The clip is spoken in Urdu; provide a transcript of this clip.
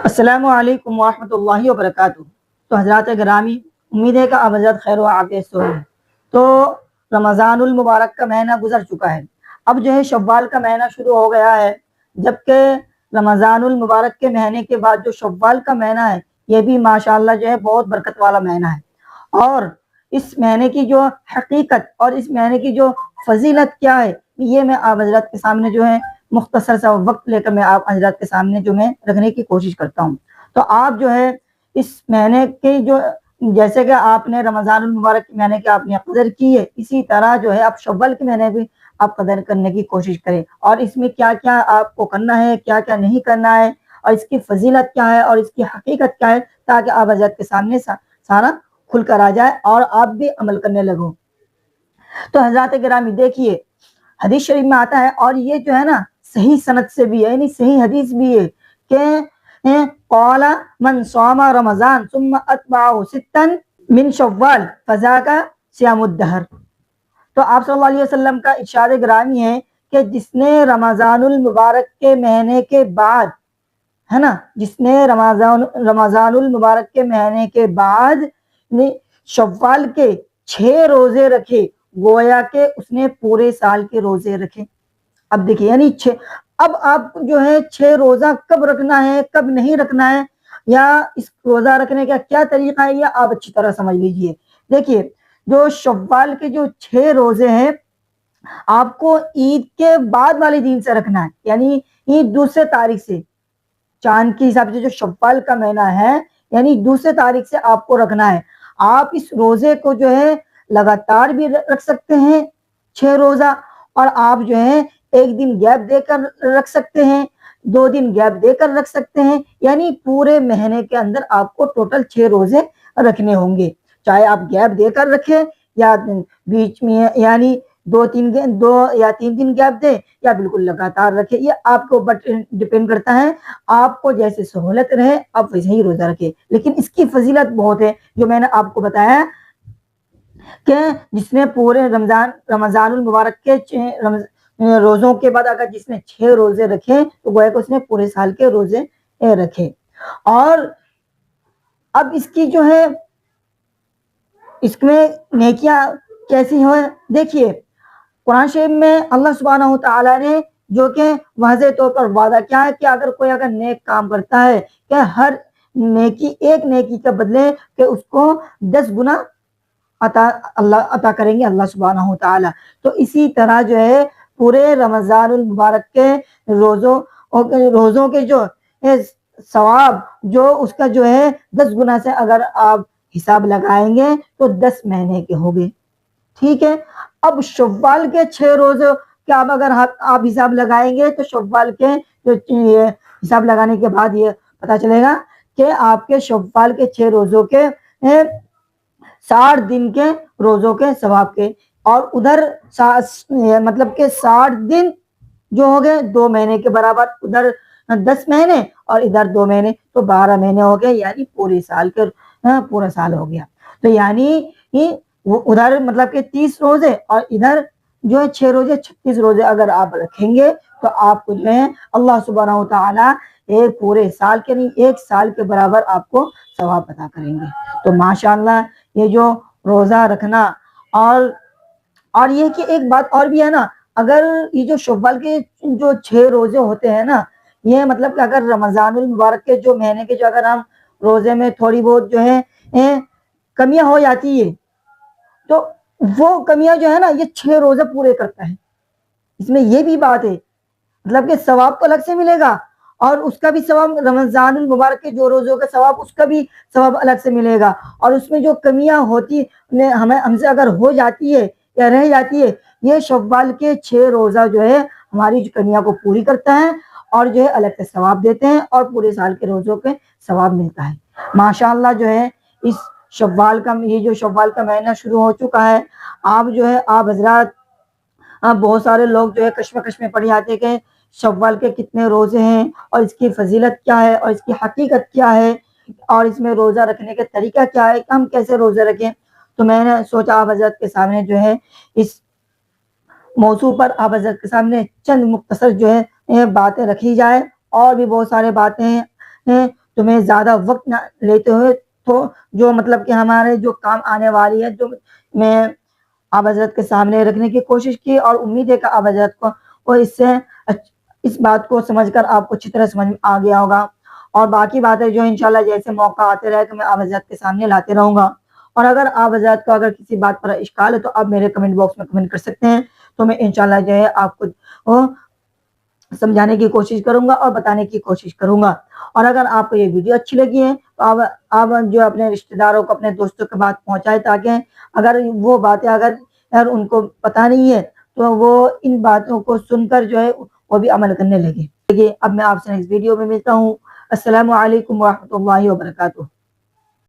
السلام علیکم ورحمۃ اللہ وبرکاتہ۔ تو حضرات گرامی، امید ہے کہ آپ حضرات خیر و عافیت سے ہیں۔ تو رمضان المبارک کا مہینہ گزر چکا ہے، اب جو ہے شوال کا مہینہ شروع ہو گیا ہے، جبکہ رمضان المبارک کے مہینے کے بعد جو شوال کا مہینہ ہے یہ بھی ماشاءاللہ جو ہے بہت برکت والا مہینہ ہے۔ اور اس مہینے کی جو حقیقت اور اس مہینے کی جو فضیلت کیا ہے، یہ میں آپ حضرات کے سامنے جو ہے مختصر سا وقت لے کر میں آپ حضرات کے سامنے جو میں رکھنے کی کوشش کرتا ہوں۔ تو آپ جو ہے اس مہینے کی جو جیسے کہ آپ نے رمضان المبارک کے مہینے کی آپ نے قدر کی ہے، اسی طرح جو ہے آپ شوال کے مہینے بھی آپ قدر کرنے کی کوشش کریں، اور اس میں کیا کیا آپ کو کرنا ہے، کیا کیا نہیں کرنا ہے، اور اس کی فضیلت کیا ہے اور اس کی حقیقت کیا ہے، تاکہ آپ حضرات کے سامنے سارا کھل کر آ جائے اور آپ بھی عمل کرنے لگو۔ تو حضرات گرامی دیکھیے، حدیث شریف میں آتا ہے، اور یہ جو ہے نا صحیح سند سے بھی ہے، یعنی صحیح حدیث بھی ہے کہ قال من صام رمضان ثم اتبعه ستا من شوال فذاک صیام الدہر۔ تو آپ صلی اللہ علیہ وسلم کا ارشاد گرامی ہے کہ جس نے رمضان المبارک کے مہینے کے بعد ہے نا، جس نے رمضان المبارک کے مہینے کے بعد شوال کے 6 روزے رکھے، گویا کہ اس نے پورے سال کے روزے رکھے۔ اب دیکھیے، یعنی اب آپ جو ہے 6 روزہ کب رکھنا ہے، کب نہیں رکھنا ہے، یا اس روزہ رکھنے کا کیا طریقہ ہے، یہ آپ اچھی طرح سمجھ لیجئے۔ دیکھیے، جو شوال کے جو 6 روزے ہیں آپ کو عید کے بعد والے دن سے رکھنا ہے، یعنی عید دوسرے تاریخ سے، چاند کے حساب سے جو شوال کا مہینہ ہے یعنی دوسرے تاریخ سے آپ کو رکھنا ہے۔ آپ اس روزے کو جو ہے لگاتار بھی رکھ سکتے ہیں 6 روزہ، اور آپ جو ہے ایک دن گیپ دے کر رکھ سکتے ہیں، 2 دن گیپ دے کر رکھ سکتے ہیں، یعنی پورے مہینے کے اندر آپ کو ٹوٹل 6 روزے رکھنے ہوں گے، چاہے آپ گیپ دے کر رکھیں یا بیچ میں یعنی 2 یا 3 دن گیپ دیں یا بالکل لگاتار رکھیں، یہ آپ کو ڈپینڈ کرتا ہے، آپ کو جیسے سہولت رہے آپ ویسے ہی روزہ رکھیں۔ لیکن اس کی فضیلت بہت ہے جو میں نے آپ کو بتایا کہ جس نے پورے رمضان المبارک کے روزوں کے بعد اگر جس نے 6 روزے رکھے تو گویا کہ اس نے پورے سال کے روزے رکھے۔ اور اب اس کی جو ہے اس میں نیکیاں کیسی ہیں، دیکھیے قرآن شریف میں اللہ سبحانہ وتعالی نے جو کہ واضح طور پر وعدہ کیا ہے کہ اگر نیک کام کرتا ہے کہ ہر نیکی ایک نیکی کا بدلے کہ اس کو 10 گنا عطا کریں گے اللہ سبحانہ وتعالی۔ تو اسی طرح جو ہے پورے رمضان المبارک کے روزوں کے جو ثواب جو اس کا جو ہے 10 گنا سے اگر آپ حساب لگائیں گے تو 10 مہینے کے ہو گئے، ٹھیک ہے۔ اب شوال کے 6 روزے کیا اگر آپ حساب لگائیں گے تو شوال کے حساب لگانے کے بعد یہ پتا چلے گا کہ آپ کے شوال کے 6 روزوں کے 60 دن کے روزوں کے ثواب کے، اور ادھر مطلب کہ 60 دن جو ہو گئے 2 مہینے کے برابر، ادھر 10 مہینے اور ادھر 2 مہینے، تو 12 مہینے ہو گئے، یعنی پورے سال کے پورا سال ہو گیا۔ تو یعنی ادھر مطلب کہ 30 روزے اور ادھر جو ہے 6 روزے 36 روزے اگر آپ رکھیں گے تو آپ کو جو ہے اللہ سبحانہ وتعالی ایک پورے سال کے نہیں 1 سال کے برابر آپ کو ثواب عطا کریں گے۔ تو ماشاءاللہ یہ جو روزہ رکھنا اور یہ کہ ایک بات اور بھی ہے نا، اگر یہ جو شوال کے جو 6 روزے ہوتے ہیں نا، یہ مطلب کہ اگر رمضان المبارک کے جو مہینے کے جو اگر ہم روزے میں تھوڑی بہت جو ہے کمیاں ہو جاتی ہے تو وہ کمیاں جو ہے نا یہ 6 روزے پورے کرتا ہے۔ اس میں یہ بھی بات ہے، مطلب کہ ثواب تو الگ سے ملے گا، اور اس کا بھی ثواب رمضان المبارک کے جو روزوں کا ثواب اس کا بھی ثواب الگ سے ملے گا، اور اس میں جو کمیاں ہوتی ہم سے اگر ہو جاتی ہے یا رہ جاتی ہے، یہ شوال کے 6 روزہ جو ہے ہماری جو کمیاں کو پوری کرتا ہے اور جو ہے الگ سے ثواب دیتے ہیں، اور پورے سال کے روزوں کے ثواب ملتا ہے۔ ماشاءاللہ جو ہے اس یہ جو شوال کا مہینہ شروع ہو چکا ہے، آپ جو ہے آپ حضرات بہت سارے لوگ جو ہے کشمکش میں پڑ جاتے کہ شوال کے کتنے روزے ہیں اور اس کی فضیلت کیا ہے اور اس کی حقیقت کیا ہے اور اس میں روزہ رکھنے کا طریقہ کیا ہے، ہم کیسے روزے رکھیں۔ تو میں نے سوچا آپ حضرت کے سامنے جو ہے اس موضوع پر آپ حضرت کے سامنے چند مختصر جو ہے باتیں رکھی جائے، اور بھی بہت سارے باتیں ہیں تمہیں زیادہ وقت نہ لیتے ہوئے تو جو مطلب کہ ہمارے جو کام آنے والی ہے جو میں آپ حضرت کے سامنے رکھنے کی کوشش کی، اور امید ہے کہ آپ حضرت کو اس بات کو سمجھ کر آپ کو اچھی طرح سمجھ آ گیا ہوگا۔ اور باقی باتیں جو انشاءاللہ جیسے موقع آتے رہے تو میں آپ حضرت کے سامنے لاتے رہوں گا۔ اور اگر آپ حضرت کو اگر کسی بات پر اشکال ہے تو آپ میرے کمنٹ باکس میں کمنٹ کر سکتے ہیں، تو میں انشاءاللہ جو ہے آپ کو سمجھانے کی کوشش کروں گا اور بتانے کی کوشش کروں گا۔ اور اگر آپ کو یہ ویڈیو اچھی لگی ہے تو آپ جو اپنے رشتہ داروں کو، اپنے دوستوں کے بات پہنچائے، تاکہ اگر وہ باتیں اگر ان کو پتہ نہیں ہے تو وہ ان باتوں کو سن کر جو ہے وہ بھی عمل کرنے لگے۔ اب میں آپ سے نیکسٹ ویڈیو میں ملتا ہوں۔ السلام علیکم ورحمۃ اللہ وبرکاتہ۔